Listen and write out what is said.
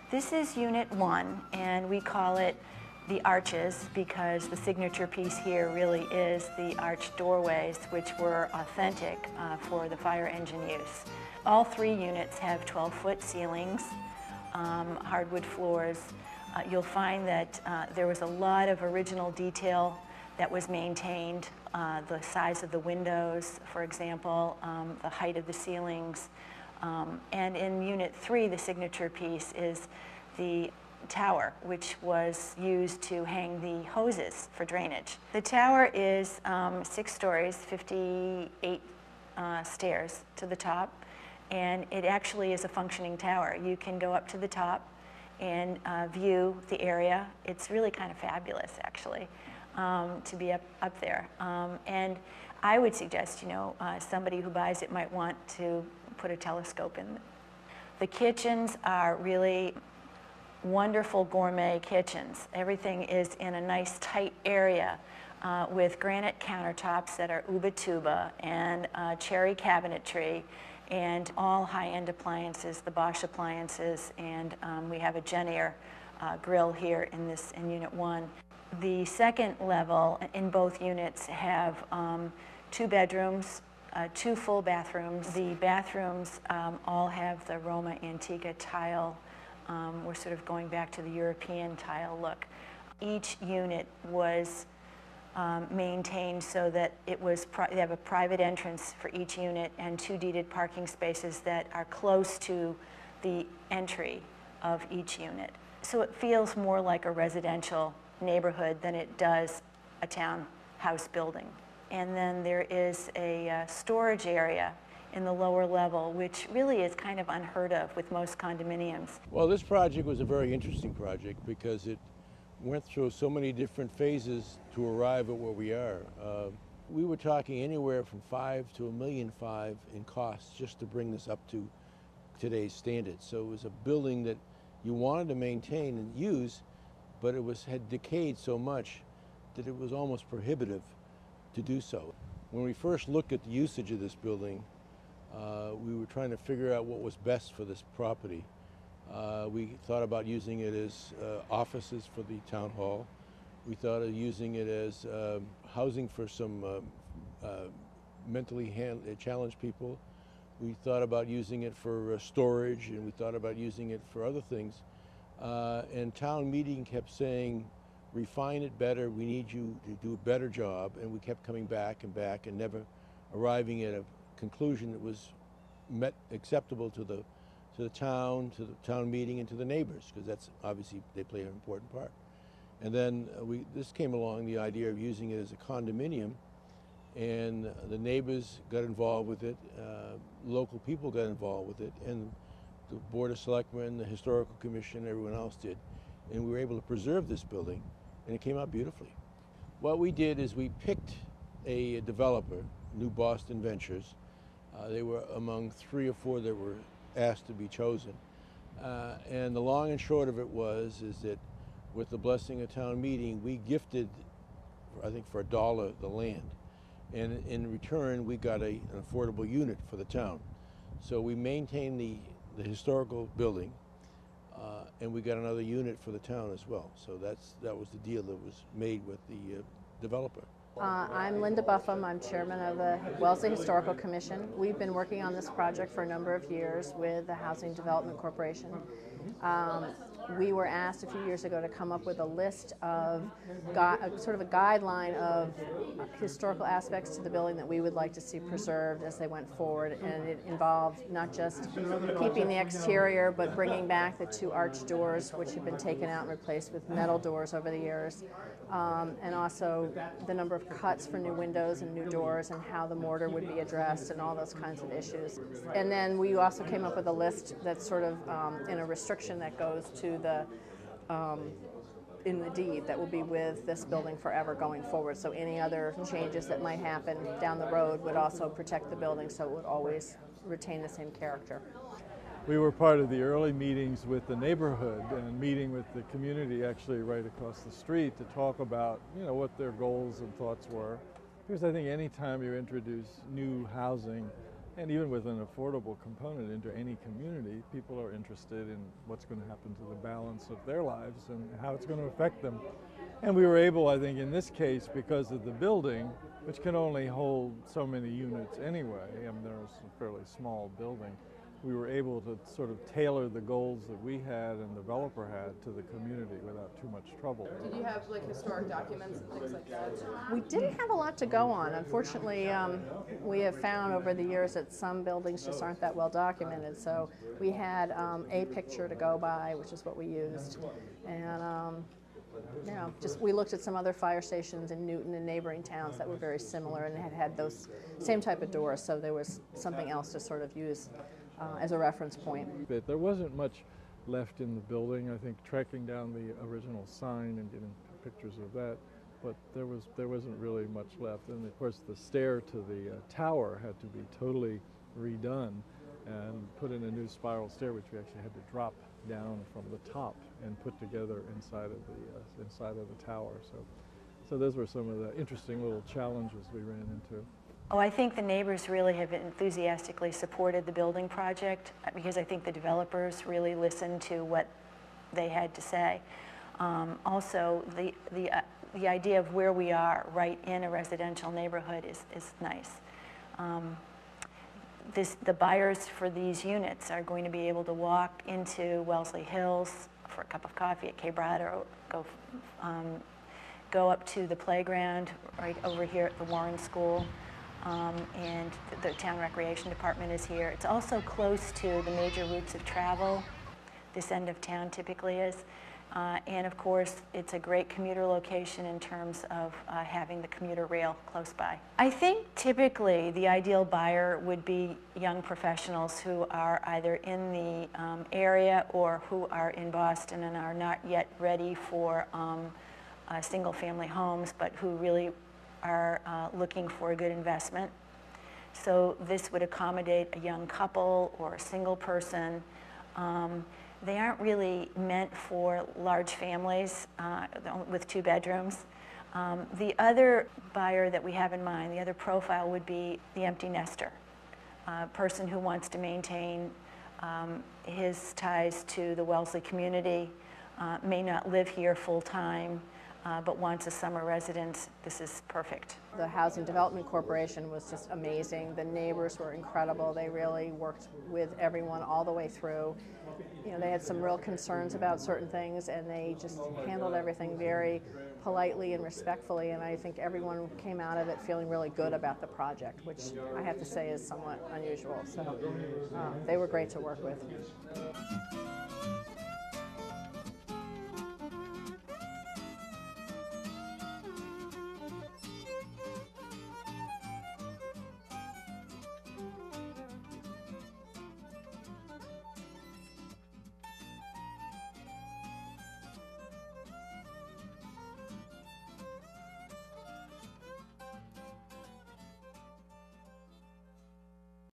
This is Unit 1, and we call it the arches because the signature piece here really is the arched doorways, which were authentic for the fire engine use. All 3 units have 12-foot ceilings, hardwood floors. You'll find that there was a lot of original detail that was maintained. The size of the windows, for example, the height of the ceilings. And in Unit 3, the signature piece is the tower, which was used to hang the hoses for drainage. The tower is 6 stories, 58 stairs to the top, and it actually is a functioning tower. You can go up to the top and view the area. It's really kind of fabulous, actually, to be up there. And I would suggest, somebody who buys it might want to put a telescope in. The kitchens are really wonderful gourmet kitchens. Everything is in a nice tight area with granite countertops that are uba tuba and cherry cabinetry and all high-end appliances, the Bosch appliances, and we have a Genair grill here in Unit 1. The second level in both units have 2 bedrooms, 2 full bathrooms. The bathrooms all have the Roma Antica tile. We're sort of going back to the European tile look. Each unit was maintained so that they have a private entrance for each unit and 2 deeded parking spaces that are close to the entry of each unit. So it feels more like a residential neighborhood than it does a townhouse building. And then there is a storage area in the lower level, which really is kind of unheard of with most condominiums. Well, this project was a very interesting project because it went through so many different phases to arrive at where we are. We were talking anywhere from $5 to $1.5 million in costs just to bring this up to today's standards. So it was a building that you wanted to maintain and use, but it had decayed so much that it was almost prohibitive to do so. When we first looked at the usage of this building, we were trying to figure out what was best for this property. We thought about using it as offices for the town hall. We thought of using it as housing for some mentally challenged people. We thought about using it for storage, and we thought about using it for other things. And town meeting kept saying, refine it better, we need you to do a better job, and we kept coming back and never arriving at a conclusion that was acceptable to the town meeting, and to the neighbors, because that's obviously, they play an important part. And then this came along, the idea of using it as a condominium, and the neighbors got involved with it, local people got involved with it, and the Board of Selectmen, the Historical Commission, everyone else did. And we were able to preserve this building, and it came out beautifully. What we did is we picked a developer, New Boston Ventures. They were among 3 or 4 that were asked to be chosen. And the long and short of it is that with the blessing of town meeting, we gifted, I think for $1, the land. And in return, we got an affordable unit for the town. So we maintained the historical building, and we got another unit for the town as well. So that was the deal that was made with the developer. I'm Linda Buffum. I'm chairman of the Wellesley Historical Commission. We've been working on this project for a number of years with the Housing Development Corporation. We were asked a few years ago to come up with a list of sort of a guideline of historical aspects to the building that we would like to see preserved as they went forward, and it involved not just keeping the exterior but bringing back the 2 arched doors, which had been taken out and replaced with metal doors over the years, and also the number of cuts for new windows and new doors and how the mortar would be addressed and all those kinds of issues. And then we also came up with a list that's sort of in a restriction that goes to in the deed that will be with this building forever going forward. So any other changes that might happen down the road would also protect the building, so it would always retain the same character. We were part of the early meetings with the neighborhood and meeting with the community actually right across the street to talk about, what their goals and thoughts were. Because I think any time you introduce new housing, And even with an affordable component into any community, people are interested in what's going to happen to the balance of their lives and how it's going to affect them. And we were able, I think, in this case, because of the building, which can only hold so many units anyway, and there's a fairly small building, we were able to sort of tailor the goals that we had and the developer had to the community without too much trouble. Did you have like historic documents and things like that? We didn't have a lot to go on. Unfortunately, we have found over the years that some buildings just aren't that well documented. So we had a picture to go by, which is what we used. And you know, just we looked at some other fire stations in Newton and neighboring towns that were very similar and had those same type of doors. So there was something else to sort of use as a reference point. There wasn't much left in the building. I think tracking down the original sign and getting pictures of that, but there wasn't really much left. And of course the stair to the tower had to be totally redone and put in a new spiral stair, which we actually had to drop down from the top and put together inside of the tower. So those were some of the interesting little challenges we ran into. Oh, I think the neighbors really have enthusiastically supported the building project because I think the developers really listened to what they had to say. Also, the idea of where we are right in a residential neighborhood is nice. The buyers for these units are going to be able to walk into Wellesley Hills for a cup of coffee at K-Brad or go up to the playground right over here at the Warren School. And the town recreation department is here. It's also close to the major routes of travel. This end of town typically is. And of course, it's a great commuter location in terms of having the commuter rail close by. I think typically the ideal buyer would be young professionals who are either in the area or who are in Boston and are not yet ready for single-family homes, but who really are looking for a good investment. So this would accommodate a young couple or a single person. They aren't really meant for large families with 2 bedrooms. The other buyer that we have in mind, the other profile would be the empty nester, a person who wants to maintain his ties to the Wellesley community, may not live here full-time, but wants a summer residence. This is perfect. The Housing Development Corporation was just amazing. The neighbors were incredible. They really worked with everyone all the way through. You know, they had some real concerns about certain things, and they just handled everything very politely and respectfully, and I think everyone came out of it feeling really good about the project, which I have to say is somewhat unusual. So they were great to work with.